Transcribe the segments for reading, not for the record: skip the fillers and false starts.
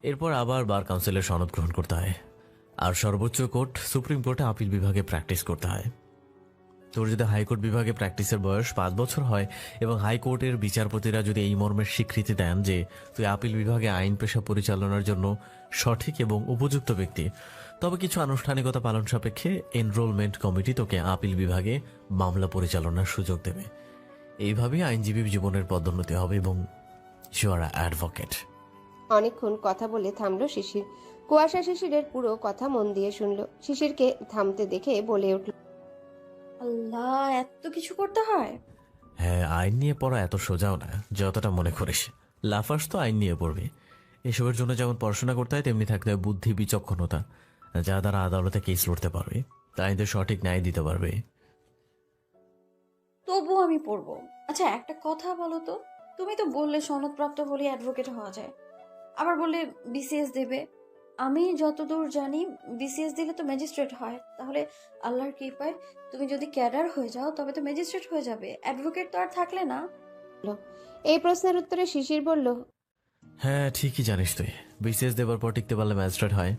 এরপর আবার বার কাউন্সিলের সনদ গ্রহণ করতে হয়, আর সর্বোচ্চ কোর্ট সুপ্রিম কোর্টে আপিল বিভাগে প্র্যাকটিস করতে হয়। তোর যদি হাইকোর্ট বিভাগে প্র্যাকটিসের বয়স 5 বছর হয় এবং হাইকোর্টের বিচারপতিরা যদি এই মর্মের স্বীকৃতি দেন যে তুই আপিল বিভাগে আইন পেশা পরিচালনার জন্য সঠিক এবং উপযুক্ত ব্যক্তি, তবে কিছু আনুষ্ঠানিকতা পালন সাপেক্ষে এনরোলমেন্ট কমিটি তোকে আপিল বিভাগে মামলা পরিচালনার সুযোগ দেবে। এইভাবেই আইনজীবী জীবনের পদোন্নতি হবে এবং ইউ আর অ্যাডভোকেট। অনেকক্ষণ কথা বলে থামলো শিশির। কুয়াশা শিশিরের পুরো কথা মন দিয়ে শুনল। শিশিরকে থামতে দেখে বলে উঠল, আল্লাহ, এত কিছু করতে হয়? হ্যাঁ, আইন নিয়ে পড়া এত সোজাও না যতটা মনে করিস। লাফাস তো আইন নিয়ে পড়বি। এসবের জন্য যেমন পড়াশোনা করতে হয় তেমনি থাকতে হয় বুদ্ধি, বিচক্ষণতা, যা দ্বারা আদালতে কেস লড়তে পারবে, আইনদের সঠিক ন্যায় দিতে পারবে। তবু আমি পড়বো। আচ্ছা, একটা কথা বলো তো, তুমি তো বললে সনদপ্রাপ্ত হলে অ্যাডভোকেট হওয়া যায়, আবার বললে বিসিএস দেবে। আমি যতদূর জানি বিসিএস দিলে তো ম্যাজিস্ট্রেট হয়, তাহলে আল্লাহর কৃপায় তুমি যদি ক্যাডার হয়ে যাও তবে তো ম্যাজিস্ট্রেট হয়ে যাবে, অ্যাডভোকেট তো আর থাকলে না। এই প্রশ্নের উত্তরে শিশির বলল, হ্যাঁ, ঠিকই জানিস তুই, বিসিএস দেবার পর টিকতে পারলে ম্যাজিস্ট্রেট হয়,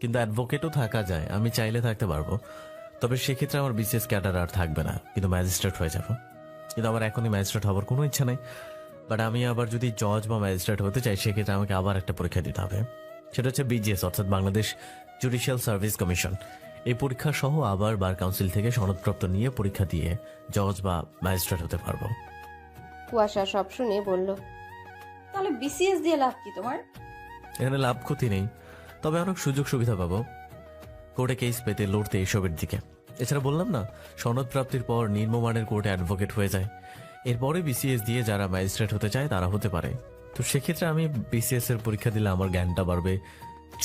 কিন্তু অ্যাডভোকেটও থাকা যায়। আমি চাইলে থাকতে পারবো, তবে সেক্ষেত্রে আমার বিসিএস ক্যাডার আর থাকবে না, কিন্তু ম্যাজিস্ট্রেট হয়ে যাব। কিন্তু আমার এখনই ম্যাজিস্ট্রেট হওয়ার কোনো ইচ্ছা নেই। বাট আমি আবার যদি জজ বা ম্যাজিস্ট্রেট হতে চাই সেক্ষেত্রে আমাকে আবার একটা পরীক্ষা দিতে হবে। সেটা হচ্ছে বিজিএস, অর্থাৎ বাংলাদেশ জুডিশিয়াল সার্ভিস কমিশন। এই পরীক্ষা সহ আবার বার কাউন্সিল থেকে সনদপ্রাপ্ত নিয়ে পরীক্ষা দিয়ে জজ বা ম্যাজিস্ট্রেট হতে পারবো। কুয়াশা সব শুনে বলল, তাহলে বিসিএস দিয়ে লাভ কি তোমার? এখানে লাভ ক্ষতি নেই, তবে অনেক সুযোগ সুবিধা পাবো কোর্টে কেস পেতে, লড়তে, এসবের দিকে। এছাড়া বললাম না, সনদ প্রাপ্তির পর নিম্নমানের কোর্টে অ্যাডভোকেট হয়ে যায়। এরপরে বিসিএস দিয়ে যারা ম্যাজিস্ট্রেট হতে চায় তারা হতে পারে। তো সেক্ষেত্রে আমি বিসিএস এর পরীক্ষা দিলে আমার জ্ঞানটা বাড়বে,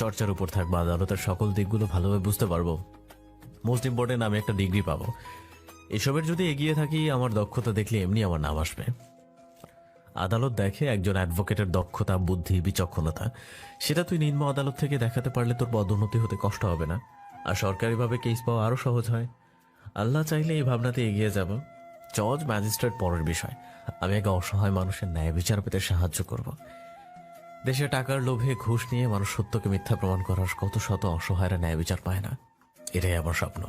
চর্চার উপর থাকবো, আদালতের সকল দিকগুলো ভালোভাবে বুঝতে পারবো। মোস্ট ইম্পর্টেন্ট, আমি একটা ডিগ্রি পাবো। এসবের যদি এগিয়ে থাকি, আমার দক্ষতা দেখলে এমনি আমার নাম আসবে। আদালত দেখে একজন অ্যাডভোকেটের দক্ষতা, বুদ্ধি, বিচক্ষণতা, সেটা তুই নিম্ন আদালত থেকে দেখাতে পারলে তোর পদোন্নতি হতে কষ্ট হবে না, আর সরকারিভাবে কেস পাওয়া আরো সহজ হয়। আল্লাহ চাইলে এই ভাবনাতে এগিয়ে যাব। জজ, ম্যাজিস্ট্রেট পরের বিষয়, আমি এক অসহায় মানুষের ন্যায় বিচার পেতে সাহায্য করব। দেশে টাকার লোভে ঘুষ নিয়ে মানুষ সত্যকে মিথ্যা প্রমাণ করার কত শত অসহায়রা ন্যায় বিচার পায় না, এটাই আমার স্বপ্ন।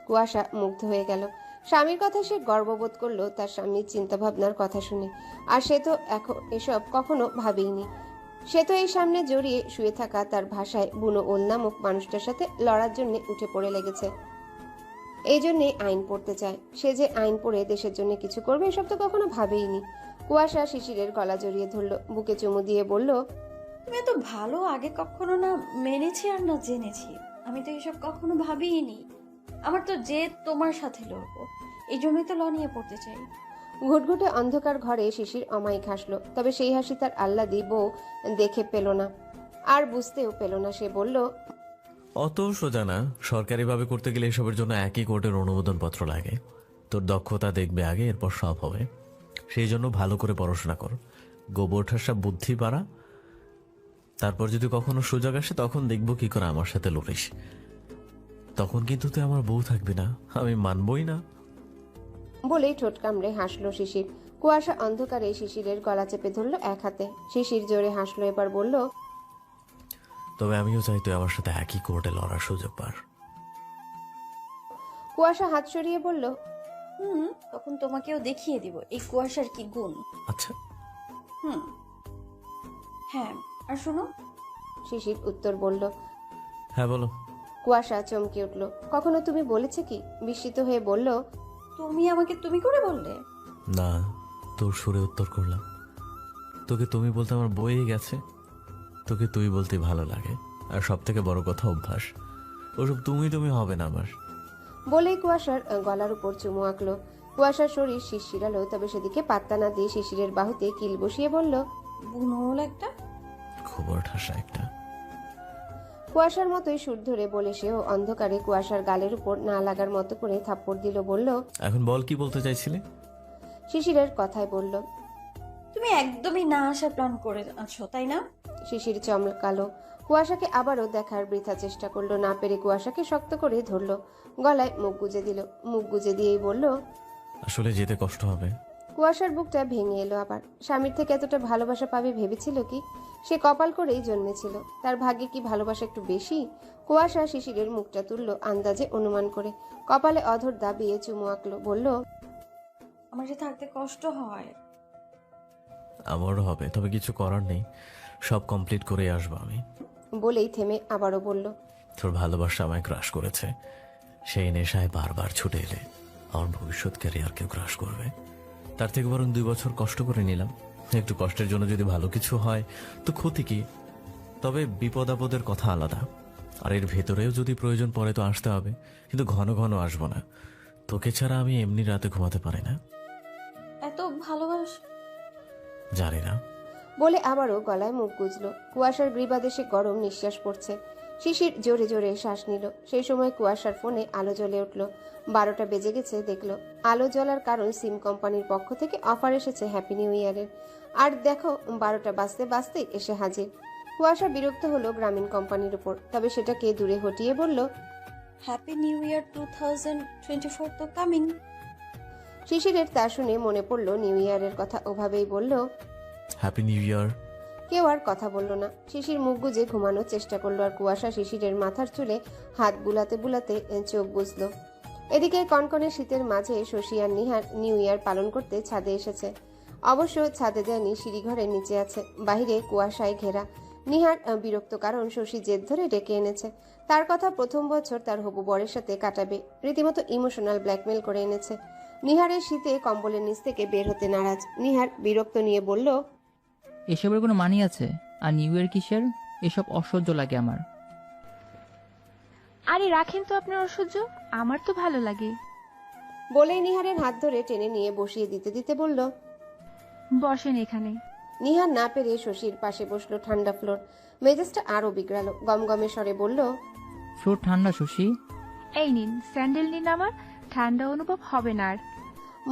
কুয়াশা মুগ্ধ হয়ে গেল। স্বামীর কথা সে গর্ববোধ করলো তার স্বামীর চিন্তা ভাবনার কথা শুনে। আর সে তো এখন এসব কখনো ভাবেইনি। সে তো এই সামনে জড়িয়ে শুয়ে থাকা তার ভাষায় বুনো ওল নামক মানুষটার সাথে লড়ার জন্য উঠে পড়ে লেগেছে। এই জন্যে আইন পড়তে চায়। সে যে আইন পড়ে দেশের জন্য কিছু করবে এসব তো কখনো ভাবেইনি। কুয়াশা শিশিরের গলা জড়িয়ে ধরলো, বুকে চুমু দিয়ে বলল, তুমি এত ভালো আগে কখনো না মেনেছি আর না জেনেছি। আমি তো এসব কখনো ভাবিনি। আমার তো যে তোমার সাথে লড়বো, এই জন্যই তো ল নিয়ে পড়তে চাই। ঘুটঘুটে অন্ধকার ঘরে শিশির অমায়িক হাসলো, তবে সেই হাসি তার আহ্লাদি বউ দেখে পেল না, আর বুঝতেও পেল না। সে বলল, অত সোজা না, সরকারিভাবে করতে গেলে এসবের জন্য একই কোর্টের অনুমোদন পত্র লাগে। তোর দক্ষতা দেখবে আগে, এরপর সব হবে। সেই জন্য ভালো করে পড়াশোনা কর, গোবর ঠাসা বুদ্ধি বাড়া, তারপর যদি কখনো সুযোগ আসে তখন দেখবো কি করে আমার সাথে লড়িস। তখন কিন্তু তুই আমার বউ থাকবি না, আমি মানবই না। বলেই ঠোঁট কামড়ে হাসলো শিশির। কুয়াশা অন্ধকারে শিশিরের গলা চেপে ধরলো এক হাতে। শিশির জোরে হাসলো, এবার বলল, তবে আমিও চাই তুই আমার সাথে একই কোর্টে লড়ার সুযোগ পার। কুয়াশা হাত সরিয়ে বলল, তখন তোমাকেও দেখিয়ে দিব এই কুয়াশার কি গুণ। আচ্ছা। হুম, হ্যাঁ, আর শোনো। শিশির উত্তর বলল। হ্যাঁ বলো। কুয়াশা চমকে উঠল। কখনো তুমি বলেছে কি? বিস্মিত হয়ে বলল, তুমি আমাকে তুমি করে বললে? না, তোর সুরে উত্তর করলাম। তোকে তুমি বলতে আমার বইয়ে গেছে, তোকে তুই বলতে ভালো লাগে, আর সব থেকে বড় কথা অভ্যাস। ওসব তুমি তুমি হবে না আমার। বলেই কুয়াশার গলার উপর চুমু আঁকলো। কুয়াশার শরীর শিরশিরালো, তবে সেদিকে পাত্তা না দিয়ে শিশিরের বাহুতে কিল বসিয়ে বলল, বুনোল একটা। খবর ঠাসা একটা। কুয়াশার মতোই সুর ধরে বলে সেও অন্ধকারে কুয়াশার গালের উপর না লাগার মতো করে থাপ্পড় দিল। বলল, এখন বল, কি বলতে চাইছিলে? শিশিরের কথায় বলল, তুমি একদমই না আসার প্ল্যান করে আছো, তাই না? শিশির চমকালো। কুয়াশাকে আবারও দেখার বৃথা চেষ্টা করলো, না পেরে কুয়াশাকে শক্ত করে ধরলো, গলায় মুখ গুজে দিল। মুখ গুজে দিয়েই বলল, আসলে যেতে কষ্ট হবে, কুয়াশার বুকটা ভেঙে এলো আবার। স্বামীর থেকে এতটা ভালোবাসা পাবে ভেবেছিল কি? সে কপাল করেই জন্মেছিল। তার ভাগ্যে কি ভালোবাসা একটু বেশি? কুয়াশা শিশিরের মুখটা তুলল আন্দাজে অনুমান করে, কপালে অধর দাবিয়ে চুমু আঁকলো, বলল, আমার যে থাকতে কষ্ট হয়। আমারও হবে, তবে কিছু করার নেই, সব কমপ্লিট করে আসবো আমি। বলেই থেমে আবারও বলল, তোর ভালোবাসা আমায় ক্রাশ করেছে, সেই নেশায় বারবার ছুটে এলে আমার ভবিষ্যৎ ক্যারিয়ারকেও ক্রাশ করবে। তার থেকে বরং 2 বছর কষ্ট করে নিলাম। একটু কষ্টের জন্য যদি ভালো কিছু হয় তো ক্ষতি কি? তবে বিপদ আপদের কথা আলাদা, আর এর ভেতরেও যদি প্রয়োজন পড়ে তো আসতে হবে, কিন্তু ঘন ঘন আসবো না। তোকে ছাড়া আমি এমনি রাতে ঘুমাতে পারি না। এত ভালোবাস জানি না। বলে আবারও গলায় মুখ গুজল। কুয়াশার গ্রীবাদেশে গরম নিঃশ্বাস পড়ছে। শিশির জোরে জোরে শ্বাস নিল। সেই সময় কুয়াশার ফোনে আলো জ্বলে উঠল। 12টা বেজে গেছে দেখল। আলো জ্বলার কারণ সিম কোম্পানির পক্ষ থেকে অফার এসেছে হ্যাপি নিউ ইয়ারের। আর দেখো 12টা বাজতে বাজতেই এসে হাজির। কুয়াশা বিরক্ত হলো গ্রামীণ কোম্পানির উপর, তবে সেটাকে দূরে হটিয়ে বলল, হ্যাপি নিউ ইয়ার 2024 তো কামিং। শিশিরের তা শুনে মনে পড়ল নিউ ইয়ারের কথা, ওভাবেই বলল, হ্যাপি নিউ ইয়ার। কেউ আর কথা বলল না। শিশির মুখ গুজে ঘুমানোর চেষ্টা করলো, আর কুয়াশা শিশিরের মাথার চুলে হাত বুলাতে বুলাতে চোখ বুঝল। এদিকে কনকনে শীতের মাঝে শশী আর নিহার নিউ ইয়ার পালন করতে ছাদে এসেছে। অবশ্য ছাদে যায়নি, সিঁড়িঘরের নিচে আছে। বাহিরে কুয়াশায় ঘেরা। নিহার বিরক্ত, কারণ শশী জেদ ধরে ডেকে এনেছে। তার কথা প্রথম বছর তার হবু বরের সাথে কাটাবে, রীতিমতো ইমোশনাল ব্ল্যাকমেল করে এনেছে। নিহারের শীতে কম্বলের নিচ থেকে বের হতে নারাজ। নিহার বিরক্ত নিয়ে বলল, এসবের কোনো মানি আছে? আর নিউ ইয়ার কিসের? এসব অসহ্য লাগে আমার। আরে রাখেন তো আপনার অসহ্য, আমার তো ভালো লাগে। বলেই নিহারের হাত ধরে টেনে নিয়ে বসিয়ে দিতে দিতে বলল, বসেন এখানে। নিহার না পেরে শশীর পাশে বসলো। ঠান্ডা ফ্লোর। মেজাজটা আরো বিগড়ালো। গমগমে স্বরে বলল, ফ্লোর ঠান্ডা শশী। এই নিন স্যান্ডেল নিন, আমার ঠান্ডা অনুভব হবে না আর।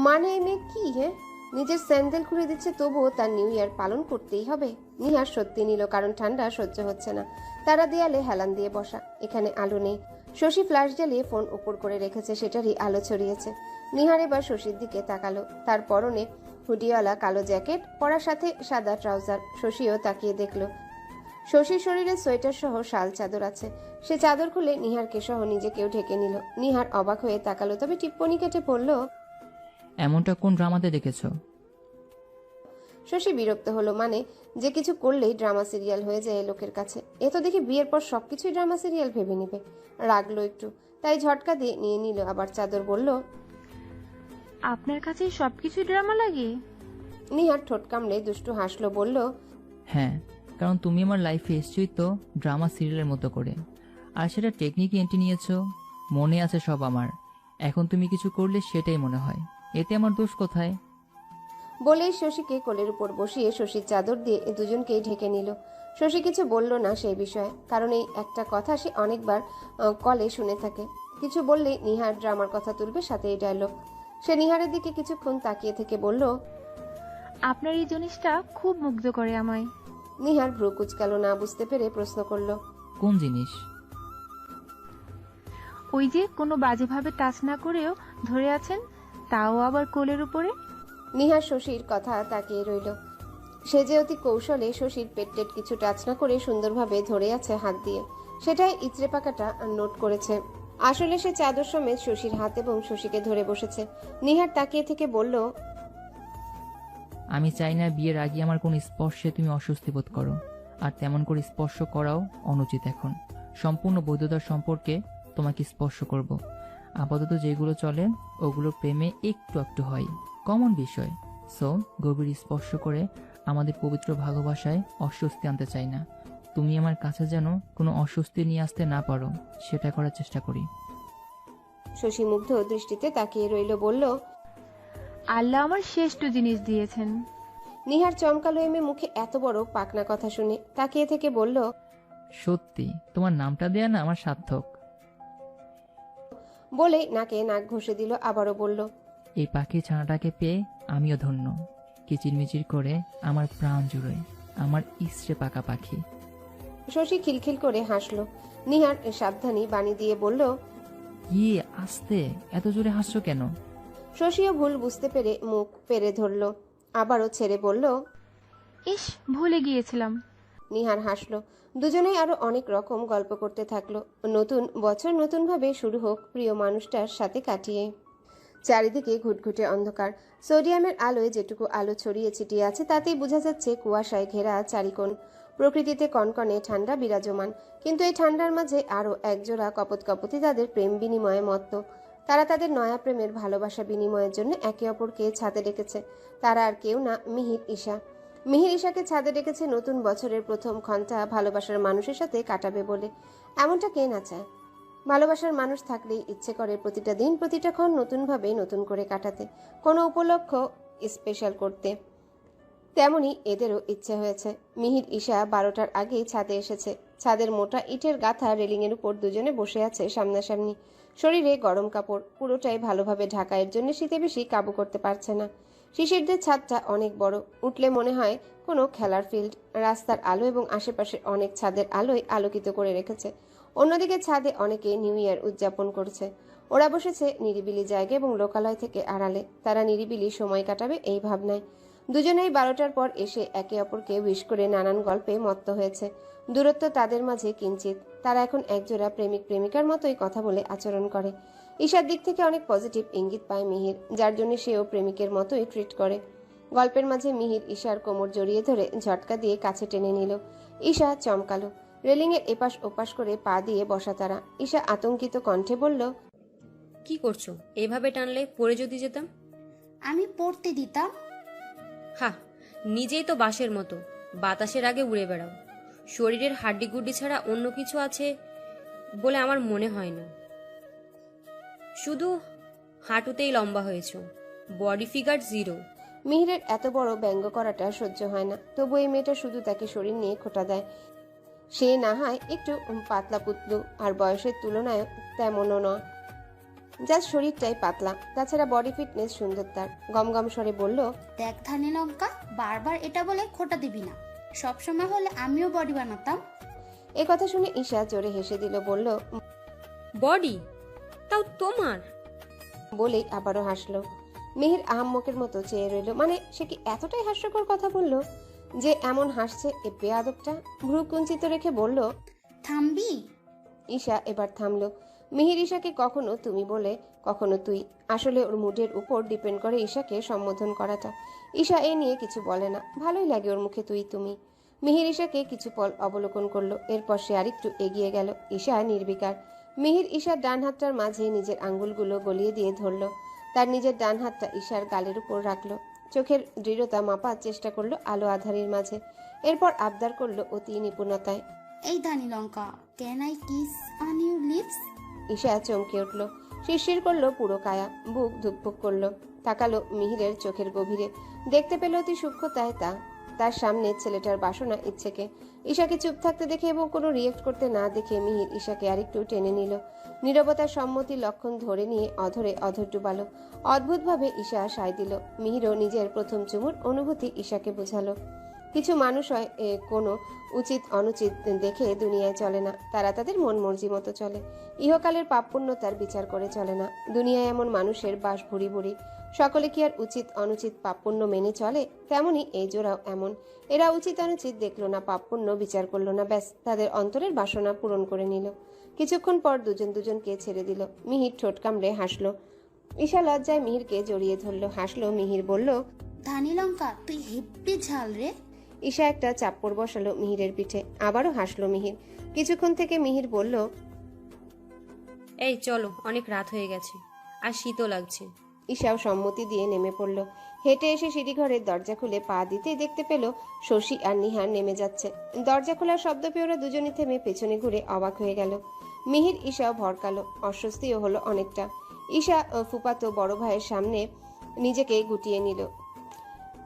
মানে এনে কি? হ্যাঁ, নিজের স্যান্ডেল খুলে দিচ্ছে, তবুও তার নিউ ইয়ার পালন করতেই হবে। নিহার সত্যি নিল, কারণ ঠান্ডা সহ্য হচ্ছে না। তারা দেয়ালে হেলান দিয়ে বসা, এখানে আলো নেই। শশী ফ্ল্যাশ জ্বালিয়ে ফোন উপর করে রেখেছে, সেটারই আলো ছড়িয়েছে। নিহার এবার শশীর দিকে তাকালো। তার পরনে হুডিওয়ালা কালো জ্যাকেট, পরার সাথে সাদা ট্রাউজার। শশীও তাকিয়ে দেখলো শশীর শরীরে সোয়েটার সহ শাল চাদর আছে। সে চাদর খুলে নিহারকে সহ নিজেকেও ঢেকে নিল। নিহার অবাক হয়ে তাকালো, তবে টিপ্পনি কেটে পড়ল। এমনটা কোন ড্রামাতে দেখেছো? শশী বিরক্ত হলো, মানে যে কিছু করলেই ড্রামা সিরিয়াল হয়ে যায় এ লোকের কাছে। এ তো দেখি বিয়ের পর সবকিছুই ড্রামা সিরিয়াল ভেবে নিবে। রাগলো একটু, তাই ঝটকা দিয়ে নিয়ে নিল আবার চাদর। বলল, আপনার কাছে সবকিছু ড্রামা লাগে? নিহার ঠোঁট কামড়ে দুষ্টু হাসলো, বলল, হ্যাঁ, কারণ তুমি আমার লাইফে এসেছই তো ড্রামা সিরিয়ালের মতো করে। আর সেটা টেকনিক এন্ট্রি নিয়েছো, মনে আছে সব আমার। এখন তুমি কিছু করলে সেটাই মনে হয়, এতে আমার দোষ কোথায়? বলেই শশীকে কোলের উপর বসিয়ে শশীর চাদর দিয়ে এ দুজনকেই ঢেকে নিল। শশী কিছু বলল না সেই বিষয়ে, কারণ এই একটা কথা সে অনেকবার কলে শুনে থাকে। কিছু বললেই নিহার ড্রামার কথা তুলবে, সাথে এই ডায়লগ। সে নিহারের দিকে কিছুক্ষণ তাকিয়ে থেকে বলল, আপনার এই জিনিসটা খুব মুগ্ধ করে আমায়। নিহার ভ্রু কুচকালো, না বুঝতে পেরে প্রশ্ন করলো, কোন জিনিস? ওই যে কোনো বাজেভাবে টাচ না করেও ধরে আছেন, তাও আবার কোলের উপরে। নিহার শশীর কথা তাকিয়ে রইল। সে যে অতি কৌশলে শশীর পেট টেট কিছু টাচ না করে সুন্দরভাবে ধরে আছে হাত দিয়ে, সেটাই ইচড়ে পাকাটা নোট করেছে। আসলে সে চাদর সমেত শশীর হাত এবং শশীকে ধরে বসেছে। নিহার তাকিয়ে থেকে বলল, আমি চাই না বিয়ের আগে আমার কোন স্পর্শে তুমি অস্বস্তি বোধ করো। আর তেমন করে স্পর্শ করাও অনুচিত। এখন সম্পূর্ণ বৈধতার সম্পর্কে তোমাকে স্পর্শ করব। আপাতত যেগুলো চলে ওগুলো প্রেমে একটু একটু হয়, কমন বিষয়। সো গভীর স্পর্শ করে আমাদের পবিত্র ভালোবাসায় অস্বস্তি আনতে চাই না। তুমি আমার কাছে যেন কোনো অস্বস্তি নিয়ে আসতে না পারো, সেটা করার চেষ্টা করি। শশী মুগ্ধ দৃষ্টিতে তাকিয়ে রইল, বলল, আল্লাহ আমার শ্রেষ্ঠ জিনিস দিয়েছেন। নিহার চমকালো এমে মুখে এত বড় পাকনা কথা শুনে। তাকিয়ে থেকে বলল, সত্যি তোমার নামটা দেয়া না আমার সার্থক। বলে নাকে নাক ঘষে দিল। আবারও বলল, এই পাখি ছানাটাকে পেয়ে আমিও ধন্য। কিচিরমিচির করে আমার প্রাণ জুড়োয় আমার ইস্রে পাকা পাখি। শশী খিলখিল করে হাসলো। নিহার সাবধানী বাণী দিয়ে বলল, ইয়ে আস্তে, এত জোরে হাসছো কেন? শশীও ভুল বুঝতে পেরে মুখ পেরে ধরল, আবারও ছেড়ে বলল। ইস, ভুলে গিয়েছিলাম। নিহার হাসলো। দুজনেই আরো অনেক রকম গল্প করতে থাকলো। নতুন বছর নতুনভাবে শুরু হোক প্রিয় মানুষটার সাথে কাটিয়ে। চারিদিকে ঘুটঘুটে অন্ধকার। সোডিয়ামের আলোয় যেটুকু আলো ছড়িয়ে ছিটিয়ে আছে তাতেই বোঝা যাচ্ছে কুয়াশায় ঘেরা চারিকোণ। প্রকৃতিতে কনকনে ঠান্ডা বিরাজমান, কিন্তু এই ঠান্ডার মাঝে আরও একজোড়া কপোতি তাদের প্রেম বিনিময়ে মত্ত। তারা তাদের নয়া প্রেমের ভালোবাসা বিনিময়ের জন্য একে অপরকে ছাদে ডেকেছে। তারা আর কেউ না, মিহির ঈশা। মিহির ঈশাকে ছাদে ডেকেছে নতুন বছরের প্রথম ক্ষণটা ভালোবাসার মানুষের সাথে কাটাবে বলে। এমনটা কে না চায়? ভালোবাসার মানুষ থাকলেই ইচ্ছে করে প্রতিটা দিন প্রতিটা ক্ষণ নতুনভাবে নতুন করে কাটাতে, কোনো উপলক্ষ স্পেশাল করতে। তেমনি এদেরও ইচ্ছে হয়েছে। মিহির ঈশা 12টার আগেই ছাদে এসেছে। ছাদের মোটা ইটের গাঁথা রেলিংয়ের উপর দুজনে বসে আছে সামনাসামনি। শরীরে গরম কাপড়, পুরোটাই ভালোভাবে ঢাকা, এর জন্য শীতে বেশি কাবু করতে পারছে না। শিশিরদের ছাদটা অনেক বড়, উঠলে মনে হয় কোনো খেলার ফিল্ড। রাস্তার আলো এবং আশেপাশের অনেক ছাদের আলোয় আলোকিত করে রেখেছে। অন্যদিকে ছাদে অনেকে নিউ ইয়ার উদযাপন করছে। ওরা বসেছে নিরিবিলি জায়গা এবং লোকালয় থেকে আড়ালে। তারা নিরিবিলি সময় কাটাবে এই ভাবনায়। দুজনেই 12টার পর এসে একে অপরকে উইশ করে নানান গল্পে মত্ত হয়েছে। দূরত্ব তাদের মাঝে কিঞ্চিত। তারা এখন একজোড়া প্রেমিক প্রেমিকার মতোই কথা বলে আচরণ করে। ঈশার দিক থেকে অনেক পজিটিভ ইঙ্গিত পায় মিহির, যার জন্য সেও প্রেমিকের মতোই ট্রিট করে। গল্পের মাঝে মিহির ঈশার কোমর জড়িয়ে ধরে ঝটকা দিয়ে কাছে টেনে নিল। ঈশা চমকালো। রেলিংয়ের এপাশ ওপাশ করে পা দিয়ে বসা তারা। ঈশা আতঙ্কিত কণ্ঠে বলল, কি করছো? এভাবে টানলে পড়ে যদি যেতাম। আমি পড়তে দিতাম। হা, নিজেই তো বাঁশের মতো, বাতাসের আগে উড়ে বেড়াও। শরীরের হাড্ডিগুড্ডি ছাড়া অন্য কিছু আছে বলে আমার মনে হয় না। শুধু হাঁটুতেই লম্বা হয়েছো, বডি ফিগার 0। মিহিরের এত বড় ব্যঙ্গ করাটা সহ্য হয় না, তবু এই মেয়েটা শুধু তাকে শরীর নিয়ে খোঁটা দেয়। সে না হয় একটু পাতলা পুতলু, আর বয়সের তুলনায় তেমনও নয়, যার শরীরটাই পাতলা। তাছাড়া বডি ফিটনেস সুন্দর তার। গমগম স্বরে বলল, দেখ ধানি লঙ্কা, বারবার এটা বলে খোটা দিবি না। সবসময় হলে আমিও বডি বানাতাম। এ কথা শুনে ঈশা জোরে হেসে দিল, বলল, বডি? তাও তোমার? বলেই আবারও হাসলো। মিহির আহাম্মকের মতো চেয়ে রইল। মানে সে কি এতটাই হাস্যকর কথা বলল যে এমন হাসছে এ বেয়াদবটা? ভ্রু কুঞ্চিত রেখে বলল, থামবি? ঈশা এবার থামলো। মিহির ঈশাকে কখনো তুমি বলে, কখনো তুই। আসলে ওর মুডের উপর ডিপেন্ড করে ঈশাকে সম্বোধন করাটা। ঈশা এ নিয়ে কিছু বলে না, ভালোই লাগে ওর মুখে তুই তুমি। মিহির ঈশাকে কিছু পল অবলোকন করলো, এরপর সে আরেকটু এগিয়ে গেল। ঈশা নির্বিকার। মিহির ঈশার ডান হাতটার মাঝে নিজের আঙ্গুলগুলো গলিয়ে দিয়ে ধরলো। তার নিজের ডান হাতটা ঈশার গালের উপর রাখলো। চোখের দৃঢ়তা মাপার চেষ্টা করলো আলো আধারির মাঝে। এরপর আবদার করলো অতি নিপুণতায়, এই ধানি লঙ্কা, can I kiss on your lips? Isha চমকে উঠল, শিরশির করলো পুরো কায়া, বুক ধুকপুক করলো। তাকালো মিহিরের চোখের গভীরে, দেখতে পেল অতি সূক্ষ্মতায় তার সামনে ছেলেটার বাসনা ইচ্ছেকে। ঈশাকে চুপ থাকতে দেখে এবং কোনো রিয়েক্ট করতে না দেখে মিহির ঈশাকে আরেকটু টেনে নিল। নীরবতার সম্মতি লক্ষণ ধরে নিয়ে অধরে অধর ডুবালো। অদ্ভুতভাবে ঈশা সায় দিল। মিহিরও নিজের প্রথম চুমুর অনুভূতি ঈশাকে বোঝালো। কিছু মানুষ হয় কোনো উচিত অনুচিত দেখে দুনিয়ায় চলে না, তারা তাদের মন মর্জি মতো চলে। ইহকালের পাপপুণ্যতার বিচার করে চলে না। দুনিয়ায় এমন মানুষের বাস ভুরি ভুরি। সকলে কি আর উচিত অনুচিত পাপপুণ্য মেনে চলে? তেমনি এই জোড়াও এমন। এরা উচিত অনুচিত দেখলো না, পাপপুণ্য বিচার করলো না, ব্যাস তাদের অন্তরের বাসনা পূরণ করে নিল। কিছুক্ষণ পর দুজন দুজনকে ছেড়ে দিল। মিহির ঠোঁট কামড়ে হাসলো। ঈশা লজ্জায় মিহিরকে জড়িয়ে ধরলো, হাসলো। মিহির বলল, ধানি লঙ্কা, তুই হেব্বি ঝাল রে। ঈশা একটা চাপ্পড় বসালো মিহিরের পিঠে। আবারও হাসলো মিহির। কিছুক্ষণ থেকে মিহির বলল, এই চলো, অনেক রাত হয়ে গেছে আর শীতও লাগছে। ঈশাও সম্মতি দিয়ে নেমে পড়ল। হেঁটে এসে সিঁড়িঘরের দরজা খুলে পা দিতেই দেখতে পেল শশী আর নিহার নেমে যাচ্ছে। দরজা খোলার শব্দ পেয়ে ওরা দুজনে থেমে পেছনে ঘুরে অবাক হয়ে গেল। মিহির ঈশাও ভরকালো, অস্বস্তিও হলো অনেকটা। ঈশা ফুপাতো বড় ভাইয়ের সামনে নিজেকে গুটিয়ে নিল।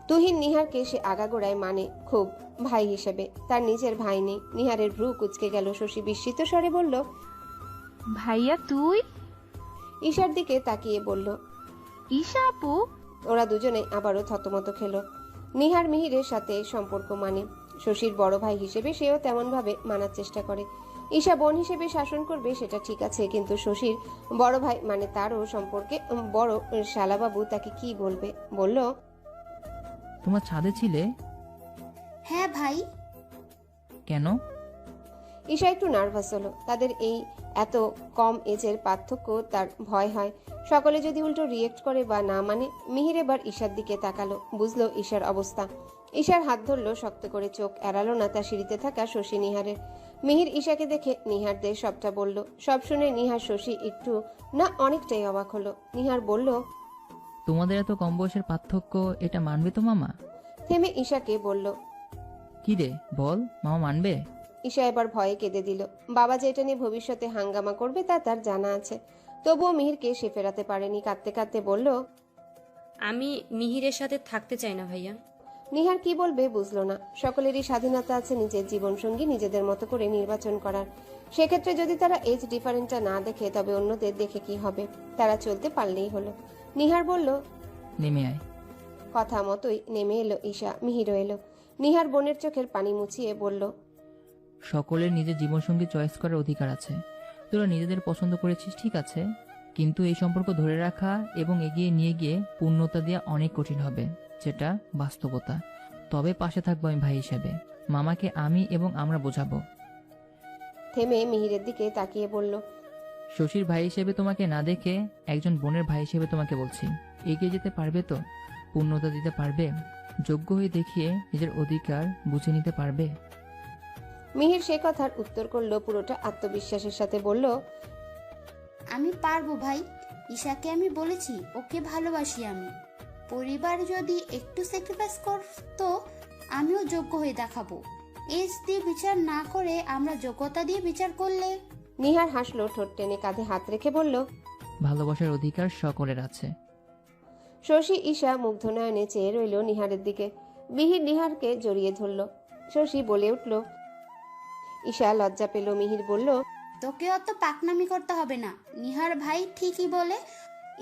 তুহিন নিহারকে সে আগাগোড়ায় মানে খুব, ভাই হিসেবে। তার নিজের ভাই নেই। নিহারের ভ্রু কুচকে গেল। শশী বিস্মিত স্বরে বলল, ভাইয়া তুই? ঈশার দিকে তাকিয়ে বলল, ঈশা আপু? ওরা দুজনে আবারও থতমত খেলো। নিহার মিহিরের সাথে সম্পর্ক মানে, শশীর বড় ভাই হিসেবে সেও তেমন ভাবে মানার চেষ্টা করে। ঈশা বোন হিসেবে শাসন করবে সেটা ঠিক আছে, কিন্তু শশীর বড় ভাই মানে তারও সম্পর্কে বড় শালাবাবু তাকে কি বলবে? বলল, তোমার ছাদে ছিলে হ্যাঁ ভাই। কেন? ঈশা একটু নার্ভাস হলো। তাদের এই এত কম এজের পার্থক্য তার ভয় হয় সকলে যদি উল্টো রিয়েক্ট করে বা না মানে। মিহির এবার ঈশার দিকে তাকালো, বুঝলো ঈশার অবস্থা। ঈশার হাত ধরলো শক্ত করে, চোখ এড়ালো না তার সিঁড়িতে থাকা শশী নিহারের। মিহির ঈশাকে দেখে নিহারদের সবটা বলল। সব শুনে নিহার শশী একটু না অনেকটাই অবাক হলো। নিহার বলল, তোমাদের এত কম বয়সের পার্থক্য, এটা মানবে তো মামা? থেমে ঈশাকে বলল। কি রে বল, মামা মানবে? ঈশা এবার ভয়ে কেঁদে দিল। বাবা যেটা নিয়ে ভবিষ্যতে হাঙ্গামা করবে তা তার জানা আছে, তবুও মিহিরকে সে ফেরাতে পারেনি। কাঁদতে কাঁদতে বলল, আমি মিহিরের সাথে থাকতে চাই না ভাইয়া। নিহার কি বলবে বুঝলো না। সকলেরই স্বাধীনতা আছে নিজের জীবনসঙ্গী নিজেদের মতো করে নির্বাচন করার। সেক্ষেত্রে যদি তারা এজ ডিফারেন্টটা না দেখে তবে অন্যদের দেখে কি হবে? তারা চলতে পারলেই হলো। নিহার বলল, নেমে আয়। কথা মতোই নেমে এলো ঈশা। মিহিরও এলো। নিহার বোনের চোখের পানি মুছিয়ে বলল, সকলের নিজের জীবনসঙ্গী চয়েস করার অধিকার আছে। তোরা নিজেদের পছন্দ করেছিস ঠিক আছে, কিন্তু এই সম্পর্ক ধরে রাখা এবং এগিয়ে নিয়ে গিয়ে পূর্ণতা দেওয়া অনেক কঠিন হবে, যেটা বাস্তবতা। তবে পাশে থাকবো আমি ভাই হিসেবে। মামাকে আমি এবং আমরা বোঝাবো। থেমে মিহিরের দিকে তাকিয়ে বলল, শশীর ভাই হিসেবে তোমাকে না দেখে একজন বোনের ভাই হিসেবে তোমাকে বলছি, এগিয়ে যেতে পারবে তো? পূর্ণতা দিতে পারবে? যোগ্য হয়ে দেখিয়ে নিজের অধিকার বুঝে নিতে পারবে? মিহির সে কথার উত্তর করলো পুরোটা আত্মবিশ্বাসের সাথে। বলল, আমি পারবো ভাই। ঈশাকে আমি বলেছি ওকে ভালোবাসি আমি। পরিবার যদি একটু স্যাক্রিফাইস করতো আমিও যোগ্য হয়ে দেখাবো। এজ দিয়ে বিচার না করে আমরা যোগ্যতা দিয়ে বিচার করলে। নিহার হাসলো, ঠোঁট টেনে কাঁধে হাত রেখে বলল, ভালোবাসার অধিকার সকলের আছে। শশী ঈশা মুগ্ধ নয়নে চেয়ে রইল নিহারের দিকে। মিহির নিহারকে জড়িয়ে ধরল। শশী বলে উঠল। ঈশা লজ্জা পেল। মিহির বলল, তোকে অত পাকনামি করতে হবে না। নিহার ভাই ঠিকই বলে,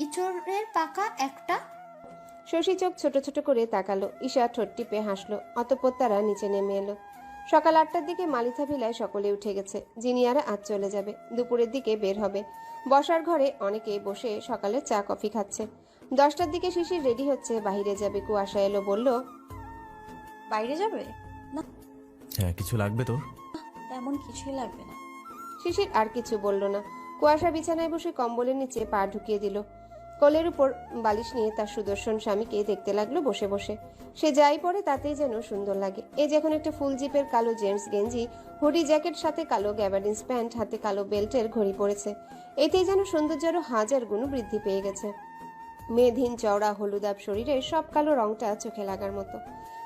ইঁচড়ের পাকা একটা। শশী চোখ ছোট ছোট করে তাকালো। ঈশা ঠোঁট টিপে হাসলো। অতঃপর তারা নিচে নেমে এলো। সকাল 8টার দিকে মালিথা ভিলায় সকলে উঠে গেছে। জিনিয়ারা আজ চলে যাবে, দুপুরের দিকে বের হবে। বসার ঘরে অনেকে বসে সকালে চা কফি খাচ্ছে। 10টার দিকে শিশির রেডি হচ্ছে, বাইরে যাবে। কুয়াশা এলো, বলল, বাইরে যাবে? হ্যাঁ, কিছু লাগবে তোর? তেমন কিছুই লাগবে না। শিশির আর কিছু বলল না। কুয়াশা বিছানায় বসে কম্বলের নিচে পা ঢুকিয়ে দিল। কোলের উপর বালিশ নিয়ে তার সুদর্শন স্বামীকে দেখতে লাগলো বসে বসে। সে যাই পরে তাতেই যেন সুন্দর লাগে। এ যখন একটা ফুল জিপের কালো জেন্টস গেঞ্জি, হুডি জ্যাকেট, সাথে কালো গ্যাবার্ডিন্স প্যান্ট, হাতে কালো বেল্টের ঘড়ি পরেছে। এতেই যেন সৌন্দর্যেরও হাজার গুণ বৃদ্ধি পেয়ে গেছে। মেধহীন চওড়া হলুদাভ শরীরের সব কালো রংটা চোখে লাগার মতো।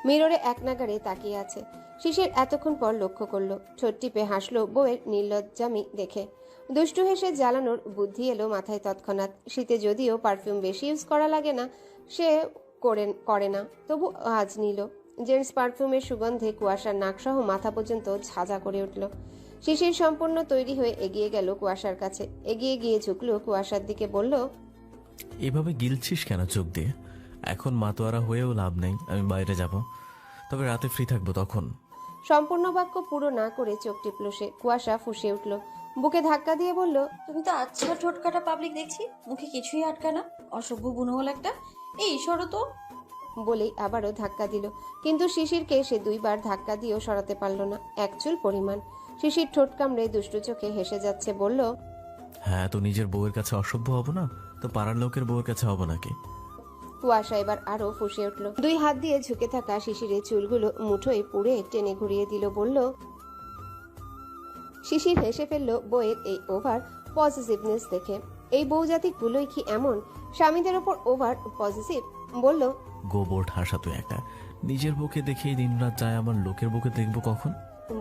মিররে এক নাগারে তাকিয়ে আছে। শিশির এতক্ষণ পর লক্ষ্য করলো, ঠোঁট টিপে হাসলো বউয়ের নির্লজ্জামি দেখে। দুষ্টু হেসে জ্বালানোর বুদ্ধি এলো মাথায় তৎক্ষণাৎ। শীতে যদিও পারফিউম বেশি ইউজ করা লাগে না, সে করে না, তবু আজ নিল। জেন্টস পারফিউমের সুগন্ধে কুয়াশার নাকসহ মাথা পর্যন্ত ঝাঁঝা করে উঠল। শিশির সম্পূর্ণ তৈরি হয়ে এগিয়ে গেল কুয়াশার কাছে। এগিয়ে গিয়ে ঝুঁকলো কুয়াশার দিকে, বলল, এভাবে গিলছিস কেন চোখ দিয়ে? এখন মাতোয়ারা হয়েও লাভ নেই, আমি বাইরে যাব, তবে রাতে ফ্রি থাকবো তখন। সম্পূর্ণ বাক্য পুরো না করে চোখ টিপল সে। কুয়াশা ফুঁসে উঠল, বুকে ধাক্কা দিয়ে বলল, তুমি তো আচ্ছা ঠোঁটকাটা পাবলিক দেখছি, মুখে কিছুই আটকা না। অসভ্য বুনহল একটা। এই সরো তো। বলেই আবারও ধাক্কা দিল, কিন্তু শিশিরকে সে 2বার ধাক্কা দিয়েও সরাতে পারল না এক চুল পরিমাণ। শিশির ঠোঁট কামড়ে দুষ্টু চোখে হেসে যাচ্ছে, বলল, হ্যাঁ, তো নিজের বউয়ের কাছে অসভ্য হব না তো পাড়ার লোকের বউয়ের কাছে হব নাকি? কুয়াশা এবার আরো ফুঁসে উঠল। 2 হাত দিয়ে ঝুঁকে থাকা শিশিরের চুলগুলো মুঠোয় পুড়ে টেনে ঘুরিয়ে দিল, বলল। শিশির হেসে ফেলল বউয়ের এই ওভার পজিটিভনেস দেখে। এই বউ জাতিগুলোই কি এমন, স্বামীদের ওপর ওভার পজিটিভ? বলল, গোবর ঠাসা তুই একটা। নিজের বউকে দেখেই দিনরাত যায়, আমার লোকের বউকে দেখবো কখন?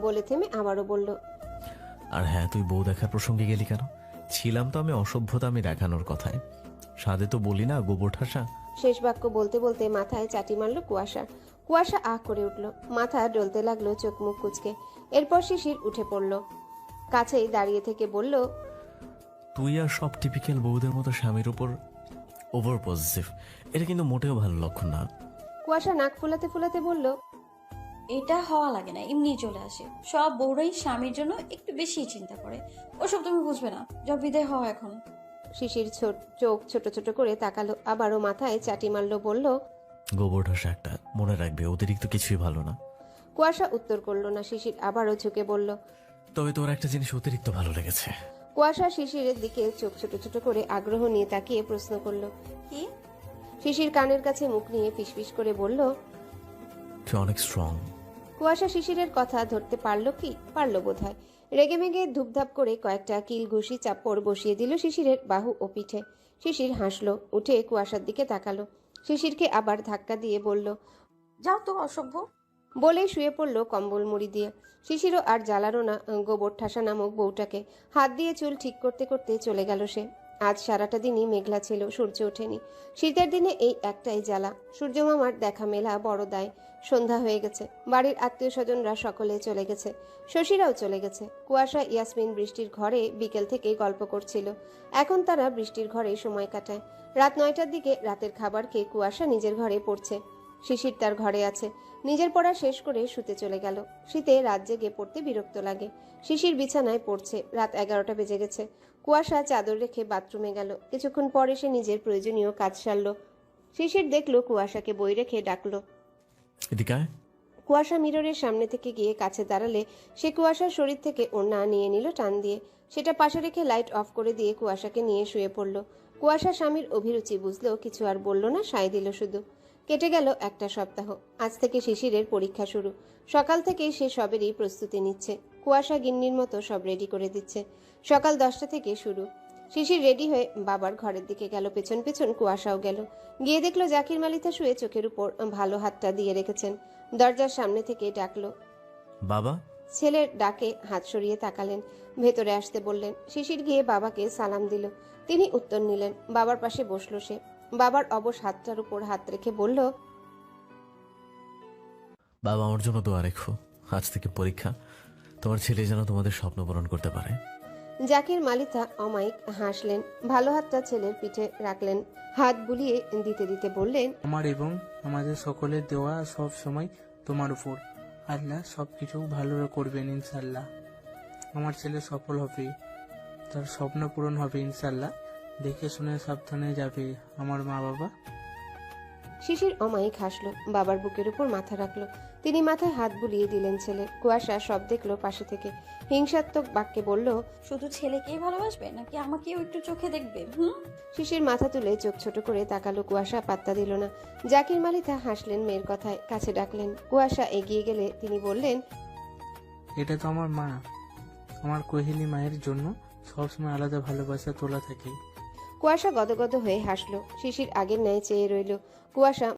বলে থেমে আবারও বলল, আর হ্যাঁ, তুই বউ দেখার প্রসঙ্গে গেলি কেন? ছিলাম তো আমি অসভ্যতা আমি দেখানোর কথায়, সাধে তো বলি না গোবর ঠাসা। শেষ বাক্য বলতে বলতে মাথায় চাটি মারল কুয়াশা। কুয়াশা আহ করে উঠল, মাথা ডলতে লাগলো, চোখ মুখ কুচকে। এরপর শিশির উঠে পড়ল, কাছেই দাঁড়িয়ে থেকে বলল, তুই আর সব টিপিক্যাল বউদের মতো স্বামীর উপর ওভার পজিটিভ, এটা কিন্তু মোটেও ভালো লক্ষণ না। কুয়াশা নাক ফুলাতে ফুলাতে বলল, এটা হওয়া লাগে না, এমনি চলে আসে। সব বউরাই স্বামীর জন্য একটু বেশি চিন্তা করে। ওসব তুমি বুঝবে না। যা বিদায় হও এখন। শিশির চোখ ছোট ছোট করে তাকালো, আবারও মাথায় চাটি মারল, বলল। গোবর ঢাসা একটা, মনে রাখবে অতিরিক্ত কিছুই ভালো না। কুয়াশা উত্তর করলো না। শিশির আবারও ঝুঁকে বলল। তবে তোর একটা জিনিস অতিরিক্ত ভালো লেগেছে। কুয়াশা শিশিরের দিকে চোখ ছোট ছোট করে আগ্রহ নিয়ে তাকিয়ে প্রশ্ন করলো। কি? শিশির কানের কাছে মুখ নিয়ে ফিসফিস করে বলল। তুই অনেক স্ট্রং। কুয়াশা শিশিরের কথা ধরতে পারলো কি? পারলো বোধহয়। রেগেমেগে ধুপধাপ করে কয়েকটা কিল ঘুষি চাপড় বসিয়ে দিল শিশিরের বাহু ও পিঠে। শিশির হাসলো, উঠে কুয়াশার দিকে তাকালো। শিশিরকে আবার ধাক্কা দিয়ে বলল। যাও তো অসভ্য। বলে শুয়ে পড়লো কম্বল মুড়ি দিয়ে। শিশিরও আর জ্বালারো না গোবর ঠাসা নামক বউটাকে। হাত দিয়ে চুল ঠিক করতে করতে চলে গেল সে। আজ সারাটা দিনই মেঘলা ছিল, সূর্য ওঠেনি। শীতের দিনে এই একটাই জ্বালা, সূর্যমামার দেখা মেলা বড় দায়। সন্ধ্যা হয়ে গেছে, বাড়ির আত্মীয় স্বজনরা সকলে চলে গেছে, শশীরাও চলে গেছে। কুয়াশা, ইয়াসমিন বৃষ্টির ঘরে বিকেল থেকেই গল্প করছিল। এখন তারা বৃষ্টির ঘরে সময় কাটায়। রাত 9টার দিকে রাতের খাবার খেয়ে কুয়াশা নিজের ঘরে পড়ছে। শিশির তার ঘরে আছে। নিজের পড়া শেষ করে শুতে চলে গেল। শীতে রাত জেগে পড়তে বিরক্ত লাগে। শিশির বিছানায় পড়ছে। রাত 11টা বেজে গেছে। কুয়াশা চাদর রেখে বাথরুমে গেল। কিছুক্ষণ পরে সে নিজের প্রয়োজনীয় কাজ সারল। শিশির দেখলো কুয়াশাকে বই রেখে ডাকলো। এদিকে আয়। কুয়াশা মিররের সামনে থেকে গিয়ে কাছে দাঁড়ালে সে কুয়াশার শরীর থেকে ওড়না নিয়ে নিল টান দিয়ে। সেটা পাশে রেখে লাইট অফ করে দিয়ে কুয়াশাকে নিয়ে শুয়ে পড়ল। কুয়াশা স্বামীর অভিরুচি বুঝলো, কিছু আর বলল না, সায় দিল শুধু। কেটে গেল একটা সপ্তাহ। আজ থেকে শিশিরের পরীক্ষা শুরু। সকাল থেকেই সে সবেরই প্রস্তুতি নিচ্ছে। কুয়াশা গিন্নির মতো সব রেডি করে দিচ্ছে। সকাল 10টা থেকে শুরু। শিশির রেডি হয়ে বাবার ঘরের দিকে গেল, পেছন পেছন কুয়াশাও গেল। গিয়ে দেখলো জাকির মালিতা শুয়ে চোখের উপর ভালো হাতটা দিয়ে রেখেছেন। দরজার সামনে থেকে ডাকলো। বাবা। ছেলের ডাকে হাত সরিয়ে তাকালেন, ভেতরে আসতে বললেন। শিশির গিয়ে বাবাকে সালাম দিল। তিনি উত্তর নিলেন। বাবার পাশে বসলো সে। বাবার অবশ হাতটার উপর হাত রেখে বলল। বাবা, আমার জন্য দোয়া রেখো। আজ থেকে পরীক্ষা, তোমার ছেলে যেন তোমাদের স্বপ্ন পূরণ করতে পারে। জাকির মালিতা অমায়িক হাসলেন, ভালো হাতটা ছেলের পিঠে রাখলেন, হাত বুলিয়ে দিতে দিতে বললেন। আমার এবং আমাদের সকলের দেওয়া সব সময় তোমার উপর। আল্লাহ সবকিছু ভালো করবেন ইনশাল্লাহ। আমার ছেলে সফল হবে, তার স্বপ্ন পূরণ হবে ইনশাল্লাহ। দেখে শুনে সাবধানে যাবে আমার মা বাবা। শিশির অমায়িক হাসলো, বাবার বুকের উপর মাথা রাখলো। তিনি মাথায় হাত বুলিয়ে দিলেন ছেলের। কুয়াশা সব দেখলো পাশে থেকে। হিংসাত্মক বাক্যে বলল। শুধু ছেলেকেই ভালোবাসবে নাকি আমাকেও একটু চোখে দেখবে? শিশির মাথা তুলে চোখ ছোট করে তাকালো। কুয়াশা পাত্তা দিল না। জাকির মালিতা হাসলেন মেয়ের কথায়, কাছে ডাকলেন। কুয়াশা এগিয়ে গেলে তিনি বললেন। এটা তো আমার মা। আমার কোহেলি মায়ের জন্য সবসময় আলাদা ভালোবাসা তোলা থাকে। কুয়াশা গদগদ হয়ে হাসলো। শিশির আগের ন্যায় চেয়ে রইল। কুয়াশা